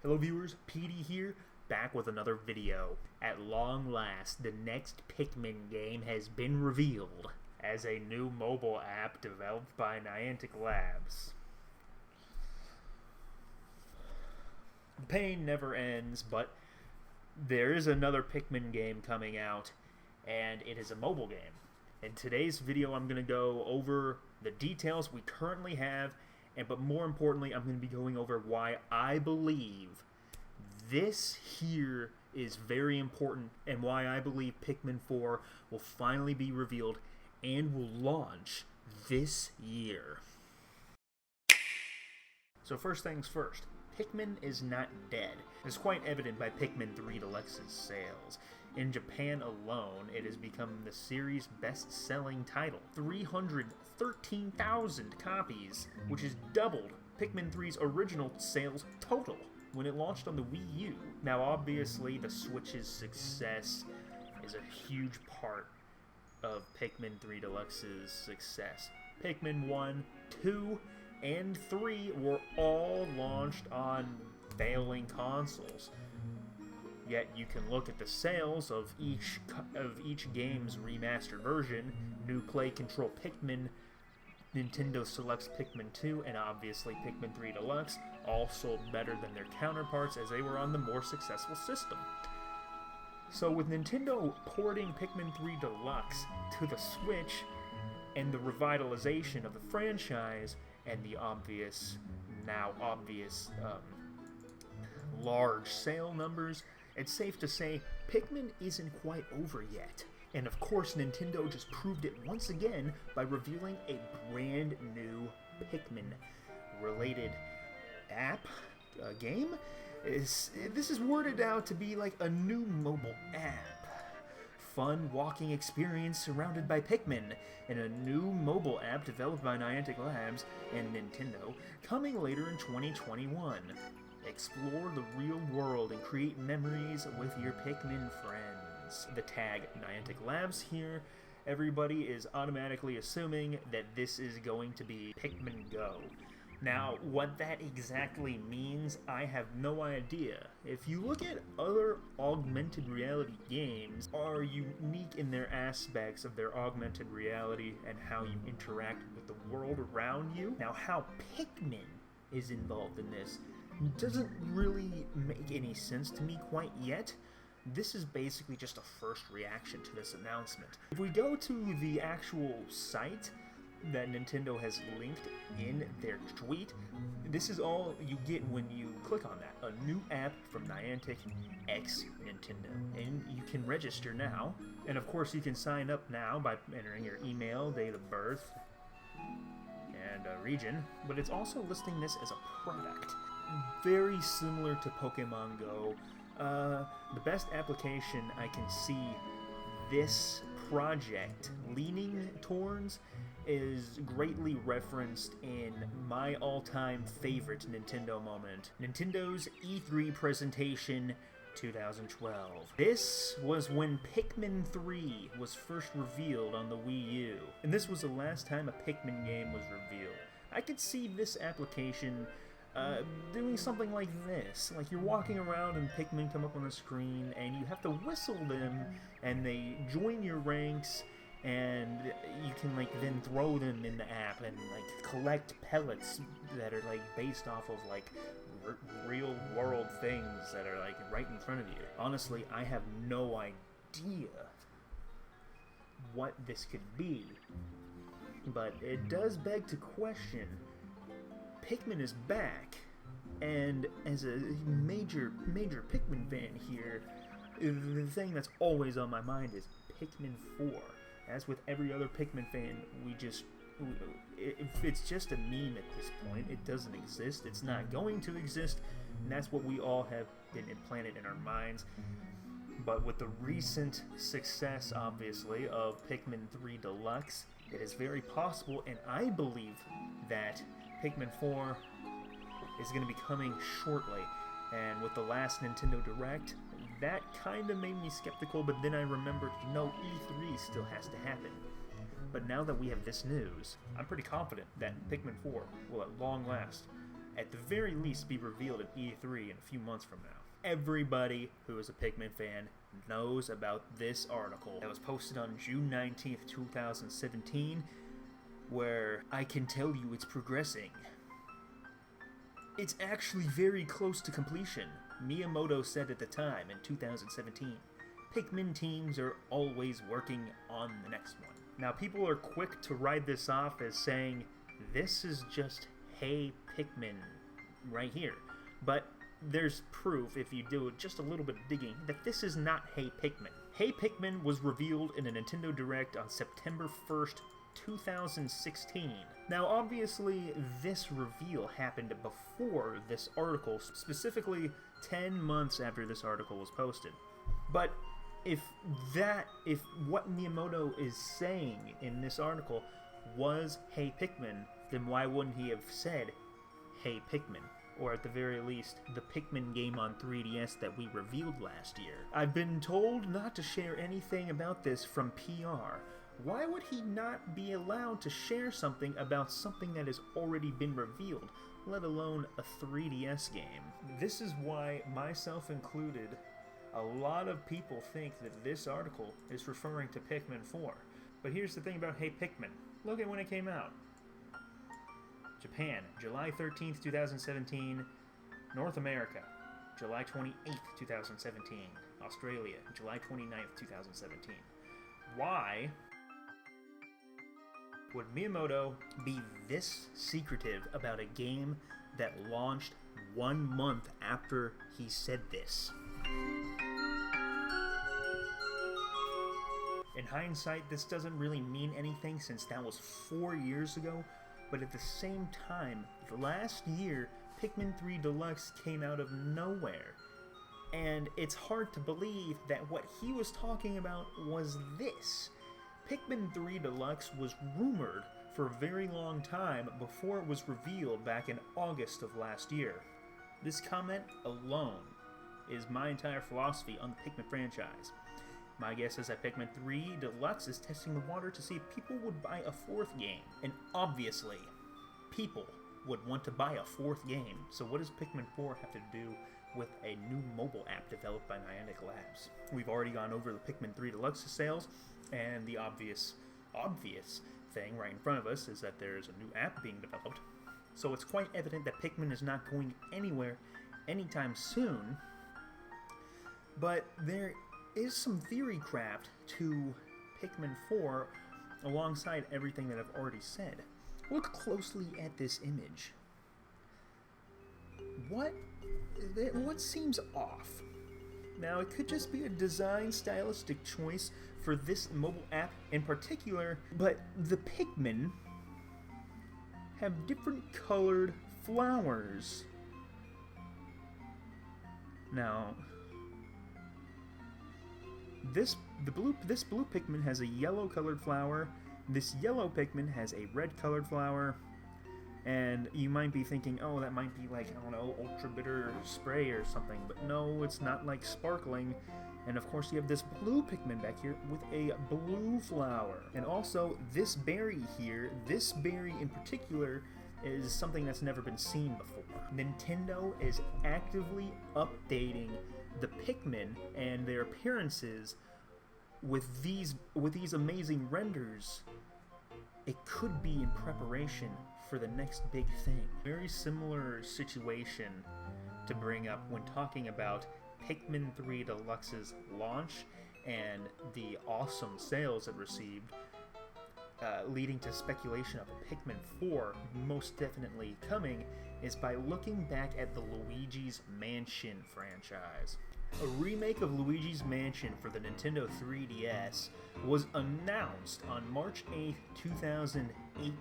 Hello viewers, Petey here, back with another video. At long last, the next Pikmin game has been revealed as a new mobile app developed by Niantic Labs. The pain never ends, but there is another Pikmin game coming out, and it is a mobile game. In today's video, I'm going to go over the details we currently have, but more importantly, I'm going to be going over why I believe this here is very important and why I believe Pikmin 4 will finally be revealed and will launch this year. So first things first, Pikmin is not dead. It's quite evident by Pikmin 3 Deluxe's sales. In Japan alone, it has become the series' best-selling title. 313,000 copies, which is doubled Pikmin 3's original sales total when it launched on the Wii U. Now, obviously, the Switch's success is a huge part of Pikmin 3 Deluxe's success. Pikmin 1, 2, and 3 were all launched on failing consoles. Yet you can look at the sales of each game's remastered version, New Play Control Pikmin, Nintendo Select's Pikmin 2, and obviously Pikmin 3 Deluxe, all sold better than their counterparts as they were on the more successful system. So with Nintendo porting Pikmin 3 Deluxe to the Switch, and the revitalization of the franchise, and the now obvious large sale numbers, it's safe to say Pikmin isn't quite over yet. And of course, Nintendo just proved it once again by revealing a brand new Pikmin-related app, game. This is worded out to be like a new mobile app. Fun walking experience surrounded by Pikmin, and a new mobile app developed by Niantic Labs and Nintendo, coming later in 2021. Explore the real world and create memories with your Pikmin friends. The tag Niantic Labs here, everybody is automatically assuming that this is going to be Pikmin Go. Now, what that exactly means, I have no idea. If you look at other augmented reality games, are unique in their aspects of their augmented reality and how you interact with the world around you. Now, how Pikmin is involved in this doesn't really make any sense to me quite yet. This is basically just a first reaction to this announcement. If we go to the actual site that Nintendo has linked in their tweet, this is all you get when you click on that. A new app from Niantic x Nintendo. And you can register now. And of course you can sign up now by entering your email, date of birth, and region. But it's also listing this as a product. Very similar to Pokemon Go. The best application I can see this project leaning towards is greatly referenced in my all-time favorite Nintendo moment, Nintendo's E3 presentation 2012. This was when Pikmin 3 was first revealed on the Wii U, and this was the last time a Pikmin game was revealed. I could see this application doing something like this. Like you're walking around and Pikmin come up on the screen and you have to whistle them and they join your ranks, and you can like then throw them in the app and like collect pellets that are like based off of like real world things that are like right in front of you. Honestly, I have no idea what this could be, but it does beg to question. Pikmin is back, and as a major Pikmin fan here, the thing that's always on my mind is Pikmin 4. As with every other Pikmin fan, it's just a meme at this point. It doesn't exist, it's not going to exist, and that's what we all have been implanted in our minds. But with the recent success, obviously, of Pikmin 3 Deluxe, it is very possible, and I believe that Pikmin 4 is going to be coming shortly. And with the last Nintendo Direct, that kind of made me skeptical, but then I remembered, E3 still has to happen. But now that we have this news, I'm pretty confident that Pikmin 4 will at long last at the very least be revealed at E3 in a few months from now. Everybody who is a Pikmin fan knows about this article that was posted on June 19th, 2017, where I can tell you it's progressing. It's actually very close to completion, Miyamoto said at the time in 2017. Pikmin teams are always working on the next one. Now, people are quick to write this off as saying, this is just Hey Pikmin right here. But there's proof, if you do just a little bit of digging, that this is not Hey Pikmin. Hey Pikmin was revealed in a Nintendo Direct on September 1st, 2016. Now, obviously, this reveal happened before this article, specifically 10 months after this article was posted. But if what Miyamoto is saying in this article was Hey Pikmin, then why wouldn't he have said Hey Pikmin? Or at the very least, the Pikmin game on 3DS that we revealed last year. I've been told not to share anything about this from PR. Why would he not be allowed to share something about something that has already been revealed, let alone a 3DS game? This is why, myself included, a lot of people think that this article is referring to Pikmin 4. But here's the thing about Hey Pikmin. Look at when it came out. Japan, July 13th, 2017. North America, July 28th, 2017. Australia, July 29th, 2017. Why would Miyamoto be this secretive about a game that launched 1 month after he said this? In hindsight, this doesn't really mean anything since that was 4 years ago, but at the same time, last year, Pikmin 3 Deluxe came out of nowhere. And it's hard to believe that what he was talking about was this. Pikmin 3 Deluxe was rumored for a very long time before it was revealed back in August of last year. This comment alone is my entire philosophy on the Pikmin franchise. My guess is that Pikmin 3 Deluxe is testing the water to see if people would buy a 4th game. And obviously, people would want to buy a 4th game. So what does Pikmin 4 have to do with a new mobile app developed by Niantic Labs? We've already gone over the Pikmin 3 Deluxe sales, and the obvious thing right in front of us is that there's a new app being developed. So it's quite evident that Pikmin is not going anywhere anytime soon. But there is some theory craft to Pikmin 4 alongside everything that I've already said. Look closely at this image. What seems off? Now, it could just be a design stylistic choice for this mobile app in particular, but the Pikmin have different colored flowers. Now, this blue Pikmin has a yellow colored flower. This yellow Pikmin has a red colored flower. And you might be thinking, oh, that might be like, I don't know, ultra bitter spray or something. But no, it's not like sparkling. And of course you have this blue Pikmin back here with a blue flower. And also, this berry here, this berry in particular, is something that's never been seen before. Nintendo is actively updating the Pikmin and their appearances with these amazing renders. It could be in preparation for the next big thing. Very similar situation to bring up when talking about Pikmin 3 Deluxe's launch and the awesome sales it received, leading to speculation of a Pikmin 4 most definitely coming, is by looking back at the Luigi's Mansion franchise. A remake of Luigi's Mansion for the Nintendo 3DS was announced on March 8th, 2018.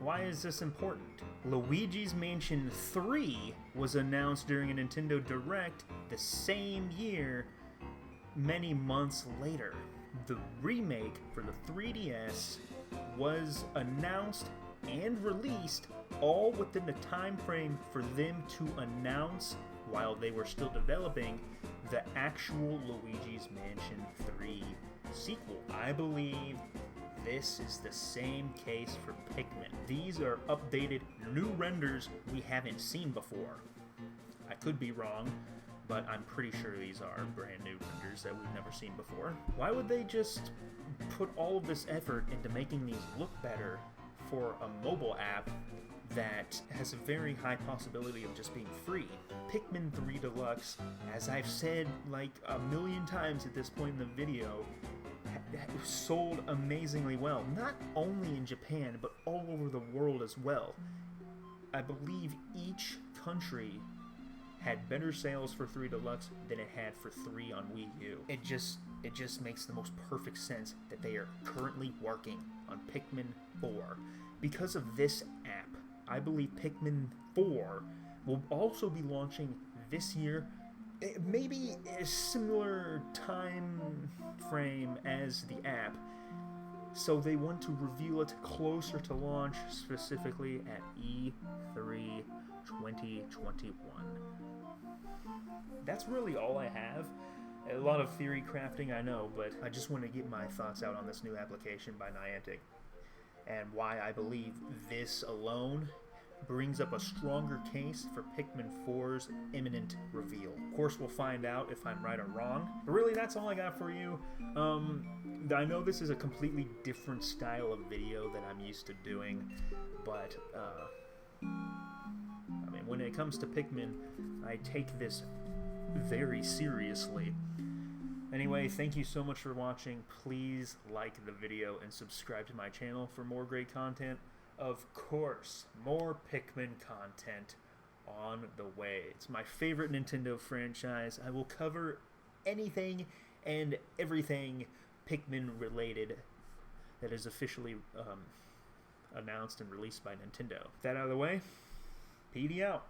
Why is this important? Luigi's Mansion 3 was announced during a Nintendo Direct the same year, many months later. The remake for the 3DS was announced and released all within the time frame for them to announce, while they were still developing, the actual Luigi's Mansion 3 sequel. I believe this is the same case for Pikmin. These are updated new renders we haven't seen before. I could be wrong, but I'm pretty sure these are brand new renders that we've never seen before. Why would they just put all of this effort into making these look better for a mobile app that has a very high possibility of just being free? Pikmin 3 Deluxe, as I've said like a million times at this point in the video, sold amazingly well, not only in Japan, but all over the world as well. I believe each country had better sales for 3 Deluxe than it had for 3 on Wii U. It just makes the most perfect sense that they are currently working on Pikmin 4. Because of this app, I believe Pikmin 4 will also be launching this year, maybe a similar time frame as the app. So they want to reveal it closer to launch, specifically at E3 2021. That's really all I have. A lot of theory crafting, I know, but I just want to get my thoughts out on this new application by Niantic and why I believe this alone brings up a stronger case for Pikmin 4's imminent reveal. Of course, we'll find out if I'm right or wrong. But really, that's all I got for you. I know this is a completely different style of video that I'm used to doing, but I mean, when it comes to Pikmin, I take this very seriously. Anyway, thank you so much for watching. Please like the video and subscribe to my channel for more great content. Of course, more Pikmin content on the way. It's my favorite Nintendo franchise. I will cover anything and everything Pikmin related that is officially announced and released by Nintendo. With that out of the way, Petey out.